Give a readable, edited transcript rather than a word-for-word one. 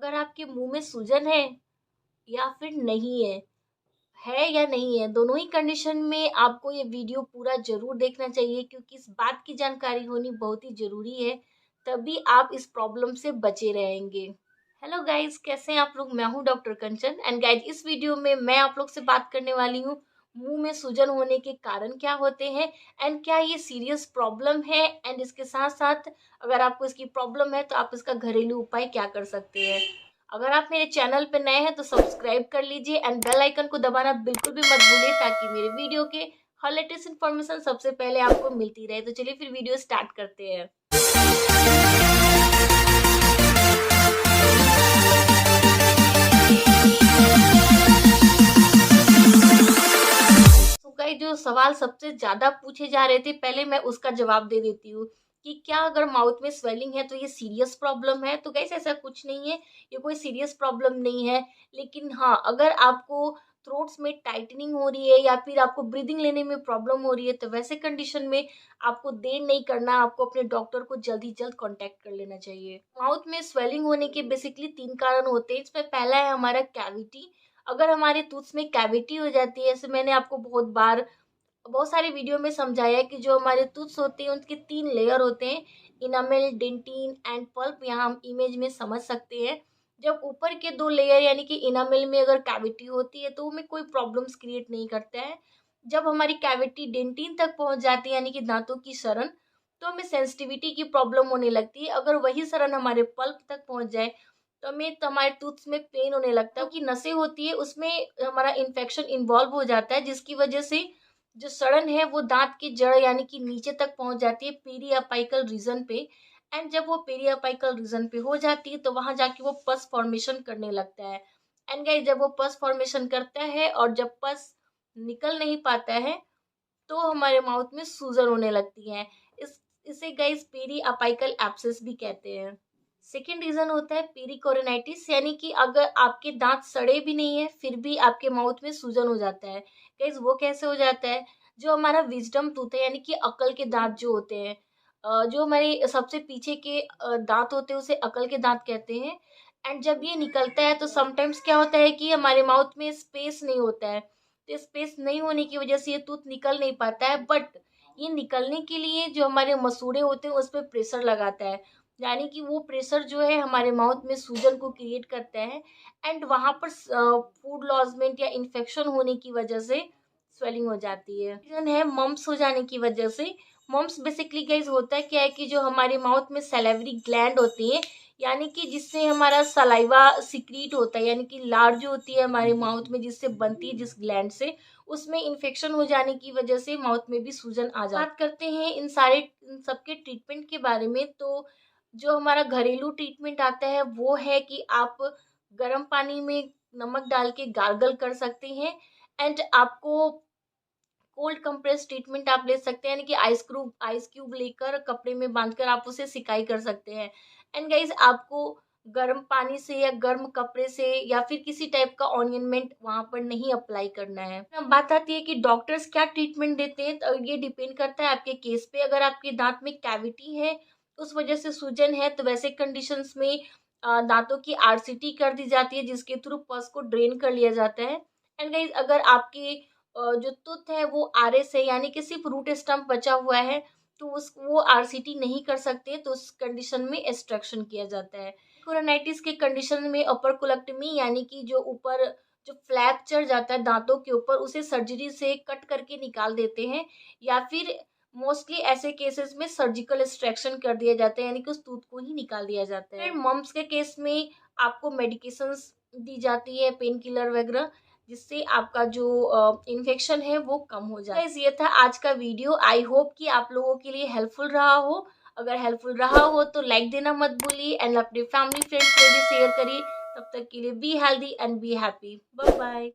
अगर आपके मुंह में सूजन है या फिर नहीं है या नहीं है, दोनों ही कंडीशन में आपको ये वीडियो पूरा ज़रूर देखना चाहिए क्योंकि इस बात की जानकारी होनी बहुत ही ज़रूरी है, तभी आप इस प्रॉब्लम से बचे रहेंगे। हेलो गाइस, कैसे हैं आप लोग? मैं हूँ डॉक्टर कंचन एंड गाइस इस वीडियो में मैं आप लोग से बात करने वाली हूँ मुंह में सूजन होने के कारण क्या होते हैं एंड क्या ये सीरियस प्रॉब्लम है एंड इसके साथ-साथ अगर आपको इसकी प्रॉब्लम है तो आप इसका घरेलू उपाय क्या कर सकते हैं। अगर आप मेरे चैनल पे नए हैं तो सब्सक्राइब कर लीजिए एंड बेल आइकन को दबाना बिल्कुल भी मत भूलिए ताकि मेरे वीडियो के हर लेटेस्ट इन्फॉर्मेशन सबसे पहले आपको मिलती रहे। तो चलिए फिर वीडियो स्टार्ट करते हैं। तो गाइस जो सवाल सबसे ज़्यादा पूछे जा रहे थे, पहले मैं उसका जवाब दे देती हूँ कि क्या अगर माउथ में स्वेलिंग है तो ये सीरियस प्रॉब्लम है? तो गाइस ऐसा कुछ नहीं है, ये कोई सीरियस प्रॉब्लम नहीं है। लेकिन हाँ, अगर आपको थ्रोट्स में टाइटनिंग हो रही है या फिर आपको ब्रीदिंग लेने में प्रॉब्लम हो रही है, तो वैसे कंडीशन में आपको देर नहीं करना, आपको अपने डॉक्टर को जल्द ही जल्द कॉन्टैक्ट कर लेना चाहिए। माउथ में स्वेलिंग होने के बेसिकली 3 कारण होते हैं। इसमें पहला है हमारा कैविटी। अगर हमारे टूथ्स में कैविटी हो जाती है, जैसे मैंने आपको बहुत सारे वीडियो में समझाया है कि जो हमारे टूथ्स होते हैं उनके 3 लेयर होते हैं, इनामेल, डेंटिन एंड पल्प। यहाँ हम इमेज में समझ सकते हैं। जब ऊपर के 2 लेयर यानी कि इनामेल में अगर कैविटी होती है तो हमें कोई प्रॉब्लम्स क्रिएट नहीं करता है। जब हमारी कैविटी डेंटिन तक पहुंच जाती है यानी कि दांतों की सड़न, तो हमें सेंसिटिविटी की प्रॉब्लम होने लगती है। अगर वही सड़न हमारे पल्प तक पहुंच जाए तो हमारे टूथ्स में पेन होने लगता है, क्योंकि नसें होती है उसमें हमारा इन्फेक्शन इन्वॉल्व हो जाता है, जिसकी वजह से जो सड़न है वो दांत की जड़ यानी कि नीचे तक पहुंच जाती है पेरियापाइकल रीजन पे। एंड जब वो पेरियापाइकल रीजन पे हो जाती है तो वहां जाके वो पस फॉर्मेशन करने लगता है। एंड गाइस जब वो पस फॉर्मेशन करता है और जब पस निकल नहीं पाता है तो हमारे माउथ में सूजन होने लगती है। इसे गाइस पेरी अपाइकल एब्सेस भी कहते हैं। सेकेंड रीजन होता है पेरिकोरोनाइटिस, यानी कि अगर आपके दांत सड़े भी नहीं है फिर भी आपके माउथ में सूजन हो जाता है। गाइस वो कैसे हो जाता है? जो हमारा विजडम टूथ है यानी कि अकल के दांत जो होते हैं, जो हमारे सबसे पीछे के दांत होते हैं उसे अकल के दांत कहते हैं। एंड जब ये निकलता है तो समटाइम्स क्या होता है कि हमारे माउथ में स्पेस नहीं होता है, तो स्पेस नहीं होने की वजह से ये टूथ निकल नहीं पाता है। बट ये निकलने के लिए जो हमारे मसूड़े होते हैं उस पर प्रेशर लगाता है, यानी कि वो प्रेशर जो है हमारे माउथ में सूजन को क्रिएट करता है। एंड वहां पर फूड लॉजमेंट या इन्फेक्शन होने की वजह से स्वेलिंग हो जाती है। रीजन है मम्प्स हो जाने की वजह से। मम्प्स बेसिकली गाइस होता है क्या है कि जो हमारे माउथ में सैलिवरी ग्लैंड होती है, यानी कि जिससे हमारा सलाइवा सिक्रीट होता है, यानी कि लार जो होती है हमारे माउथ में जिससे बनती है जिस ग्लैंड से, उसमें इन्फेक्शन हो जाने की वजह से माउथ में भी सूजन आ जाती है। बात करते हैं इन सबके ट्रीटमेंट के बारे में, तो जो हमारा घरेलू ट्रीटमेंट आता है वो है कि आप गर्म पानी में नमक डाल के गार्गल कर सकते हैं। एंड आपको कोल्ड कंप्रेस ट्रीटमेंट आप ले सकते हैं, यानी कि आइस क्यूब लेकर कपड़े में बांधकर आप उसे सिकाई कर सकते हैं। एंड गाइस आपको गर्म पानी से या गर्म कपड़े से या फिर किसी टाइप का ऑनियनमेंट वहां पर नहीं अप्लाई करना है। अब बात आती है कि डॉक्टर्स क्या ट्रीटमेंट देते हैं, तो ये डिपेंड करता है आपके केस पे। अगर आपके दांत में कैविटी है उस वजह से सूजन है तो वैसे कंडीशंस में दांतों की आरसीटी कर दी जाती है, जिसके थ्रू पस को ड्रेन कर लिया जाता है। एंड गाइस अगर आपके जो टूथ है वो आरएस है यानी कि सिर्फ रूट स्टम्प बचा हुआ है, तो उस वो आरसीटी नहीं कर सकते, तो उस कंडीशन में एक्सट्रैक्शन किया जाता है। कोरोनाइटिस के कंडीशन में अपर कोलेक्टमी यानी कि जो ऊपर जो फ्लैप चढ़ जाता है दांतों के ऊपर उसे सर्जरी से कट करके निकाल देते हैं, या फिर मोस्टली ऐसे केसेस में सर्जिकल एक्सट्रैक्शन कर दिया जाता है, यानी कि उस टूथ को ही निकाल दिया जाता है। फिर मम्प्स के केस में आपको मेडिकेशंस दी जाती है, पेन किलर वगैरह, जिससे आपका जो इन्फेक्शन है वो कम हो जाए। गाइस ये था आज का वीडियो। आई होप कि आप लोगों के लिए हेल्पफुल रहा हो। अगर हेल्पफुल रहा हो तो लाइक देना मत भूलिए एंड अपने फैमिली फ्रेंड्स को भी शेयर करिए। तब तक के लिए be healthy and be happy. Bye bye.